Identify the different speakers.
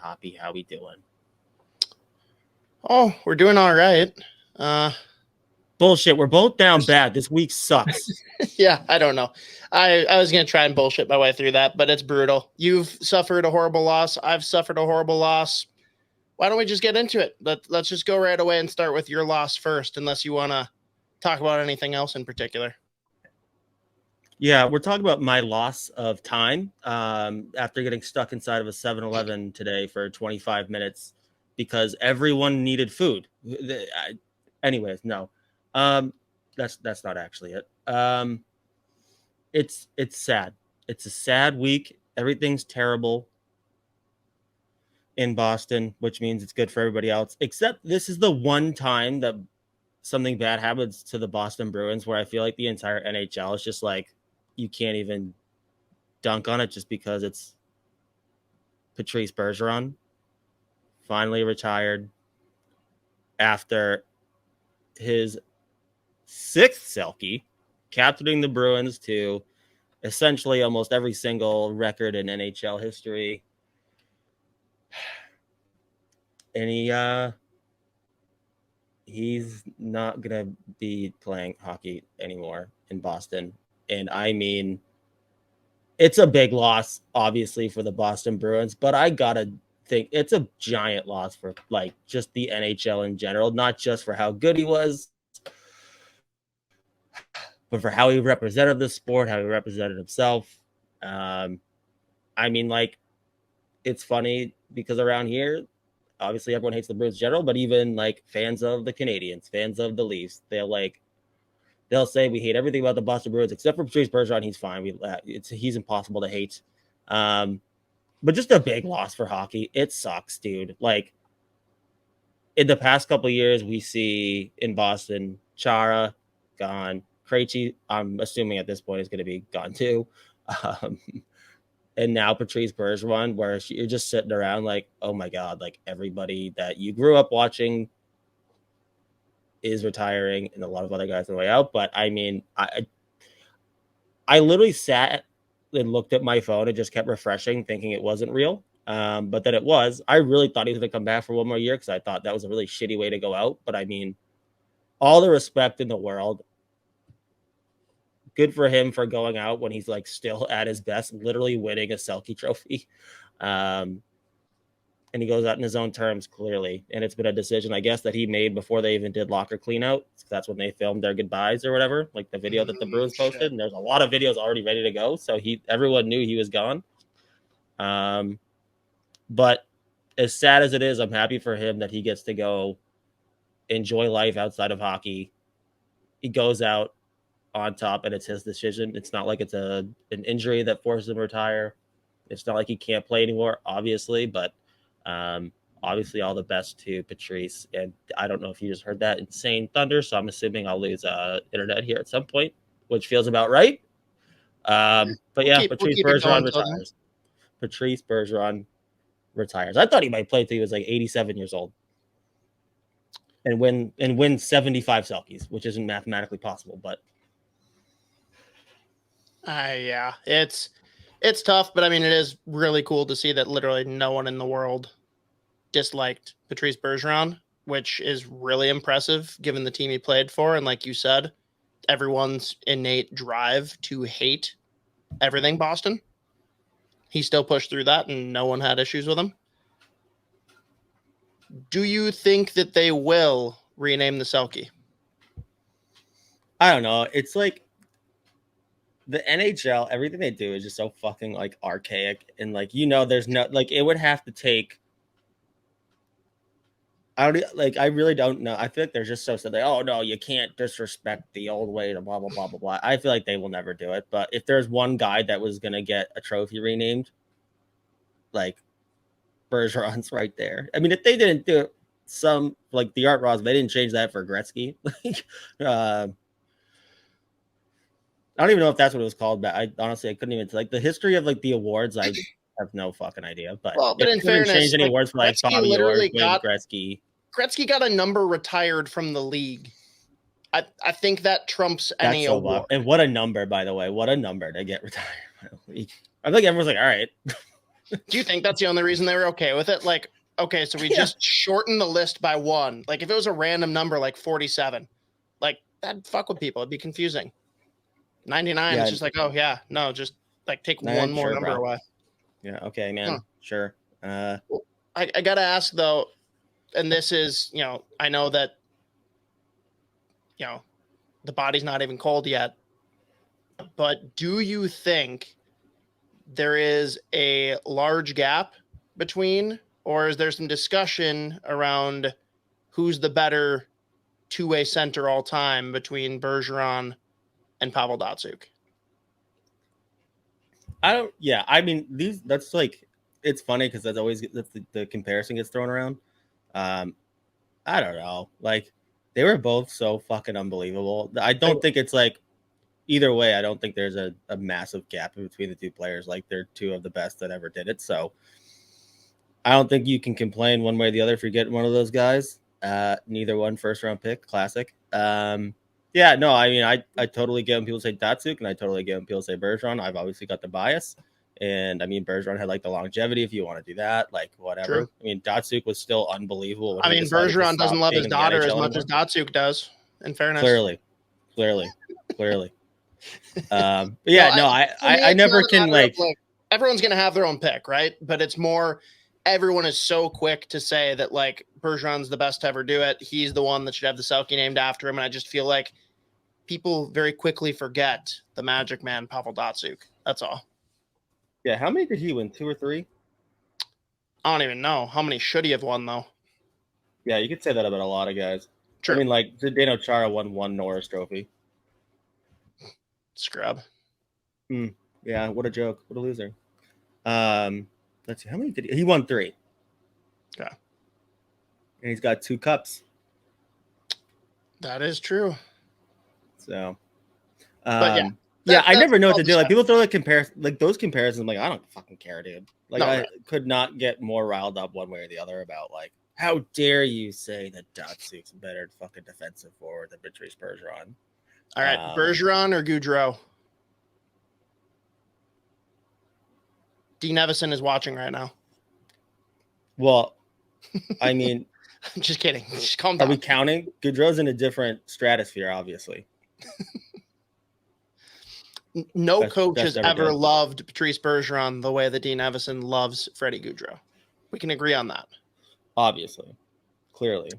Speaker 1: Hoppy, how we doing?
Speaker 2: Oh, we're doing all right.
Speaker 1: Bullshit. We're both down bad. This week sucks.
Speaker 2: Yeah, I don't know. I was going to try and bullshit my way through that, but it's brutal. You've suffered a horrible loss. I've suffered a horrible loss. Why don't we just get into it? Let's just go right away and start with your loss first, unless you want to talk about anything else in particular.
Speaker 1: Yeah, we're talking about my loss of time after getting stuck inside of a 7-Eleven today for 25 minutes because everyone needed food. Anyways, no. That's not actually it. It's sad. It's a sad week. Everything's terrible in Boston, which means it's good for everybody else. Except this is the one time that something bad happens to the Boston Bruins where I feel like the entire NHL is just like, you can't even dunk on it just because it's Patrice Bergeron finally retired after his 6th Selke, captaining the Bruins to essentially almost every single record in NHL history. And he's not going to be playing hockey anymore in Boston. And I mean, it's a big loss, obviously, for the Boston Bruins, but I got to think it's a giant loss for like just the NHL in general, not just for how good he was, but for how he represented the sport, how he represented himself. I mean, like, it's funny because around here, obviously everyone hates the Bruins in general, but even like fans of the Canadiens, fans of the Leafs, they'll say we hate everything about the Boston Bruins except for Patrice Bergeron. He's fine. He's impossible to hate. But just a big loss for hockey. It sucks, dude. Like, in the past couple of years, we see in Boston, Chara gone. Krejci, I'm assuming at this point, is going to be gone too. And now Patrice Bergeron, where you're just sitting around like, oh my God, like everybody that you grew up watching is retiring and a lot of other guys on the way out. But I mean, I literally sat and looked at my phone and just kept refreshing, thinking it wasn't real. But then it was. I really thought he was going to come back for one more year because I thought that was a really shitty way to go out. But I mean, all the respect in the world. Good for him for going out when he's like still at his best, literally winning a Selke trophy. And he goes out in his own terms, clearly. And it's been a decision, I guess, that he made before they even did locker cleanout. That's when they filmed their goodbyes or whatever, like the video that the Bruins posted. And there's a lot of videos already ready to go. So everyone knew he was gone. But as sad as it is, I'm happy for him that he gets to go enjoy life outside of hockey. He goes out on top and it's his decision. It's not like it's an injury that forces him to retire. It's not like he can't play anymore, obviously, but obviously all the best to Patrice. And I don't know if you just heard that insane thunder, so I'm assuming I'll lose internet here at some point, which feels about right. But yeah, Patrice Bergeron retires. Patrice Bergeron retires. I thought he might play until he was like 87 years old and win 75 Selkies, which isn't mathematically possible, but
Speaker 2: yeah, it's tough, but I mean, it is really cool to see that literally no one in the world disliked Patrice Bergeron, which is really impressive given the team he played for. And like you said, everyone's innate drive to hate everything Boston. He still pushed through that and no one had issues with him. Do you think that they will rename the Selke?
Speaker 1: I don't know. It's like the NHL, everything they do is just so fucking like archaic. And like, there's no, like, it would have to take, I really don't know. I feel like they're just so sad. Like, oh no, you can't disrespect the old way to blah, blah, blah, blah, blah. I feel like they will never do it. But if there's one guy that was going to get a trophy renamed, like, Bergeron's right there. I mean, if they didn't do it, some like the Art Ross, they didn't change that for Gretzky. I don't even know if that's what it was called, but I couldn't even like the history of like the awards. I have no fucking idea. But
Speaker 2: in fairness,
Speaker 1: change any awards for like Bobby Orr, Gretzky.
Speaker 2: Gretzky got a number retired from the league. I think that trumps any award.
Speaker 1: And what a number, by the way! What a number to get retired. I think everyone's like, all right.
Speaker 2: Do you think that's the only reason they were okay with it? Like, okay, so we just shortened the list by 1. Like, if it was a random number like 47, like that'd fuck with people. It'd be confusing. 99 is just like, oh yeah, no, just like take one more number away.
Speaker 1: Yeah, okay, man. Sure.
Speaker 2: I gotta ask though, and this is, I know that the body's not even cold yet, but do you think there is a large gap between, or is there some discussion around who's the better two-way center all time between Bergeron and Pavel Datsyuk?
Speaker 1: I mean, that's like, it's funny because the comparison gets thrown around. I don't know. Like, they were both so fucking unbelievable. I don't think it's like, either way, I don't think there's a massive gap between the two players. Like, they're two of the best that ever did it. So I don't think you can complain one way or the other if you get one of those guys. Neither one first round pick, classic. Yeah, no, I mean, I totally get when people say Datsyuk, and I totally get when people say Bergeron. I've obviously got the bias. And I mean, Bergeron had like the longevity, if you want to do that, like whatever. True. I mean, Datsyuk was still unbelievable.
Speaker 2: I mean, Bergeron doesn't love his daughter as much as Datsyuk does, in fairness.
Speaker 1: Clearly. But yeah, no, I never can like,
Speaker 2: everyone's going to have their own pick, right? But it's more, everyone is so quick to say that like Bergeron's the best to ever do it. He's the one that should have the Selke named after him. And I just feel like people very quickly forget the Magic Man, Pavel Datsyuk. That's all.
Speaker 1: Yeah, how many did he win? 2 or 3?
Speaker 2: I don't even know. How many should he have won, though?
Speaker 1: Yeah, you could say that about a lot of guys.
Speaker 2: True.
Speaker 1: I mean, like, Zdeno Chara won 1 Norris Trophy.
Speaker 2: Scrub.
Speaker 1: Yeah, what a joke. What a loser. Let's see. How many did he won 3.
Speaker 2: Yeah.
Speaker 1: And he's got 2 cups.
Speaker 2: That is true.
Speaker 1: So,
Speaker 2: but
Speaker 1: yeah, I never know what to do. Like, people throw those comparisons. I'm like, I don't fucking care, dude. Like, I could not get more riled up one way or the other about, like, how dare you say that Datsyuk's a better fucking defensive forward than Patrice Bergeron?
Speaker 2: All right, Bergeron or Gaudreau? Dean Evison is watching right now.
Speaker 1: Well, I mean,
Speaker 2: I'm just kidding. Just calm down.
Speaker 1: Are we counting? Gaudreau's in a different stratosphere, obviously.
Speaker 2: No coach has ever loved Patrice Bergeron the way that Dean Evison loves Freddie Gaudreau. We can agree on that.
Speaker 1: Obviously. Clearly.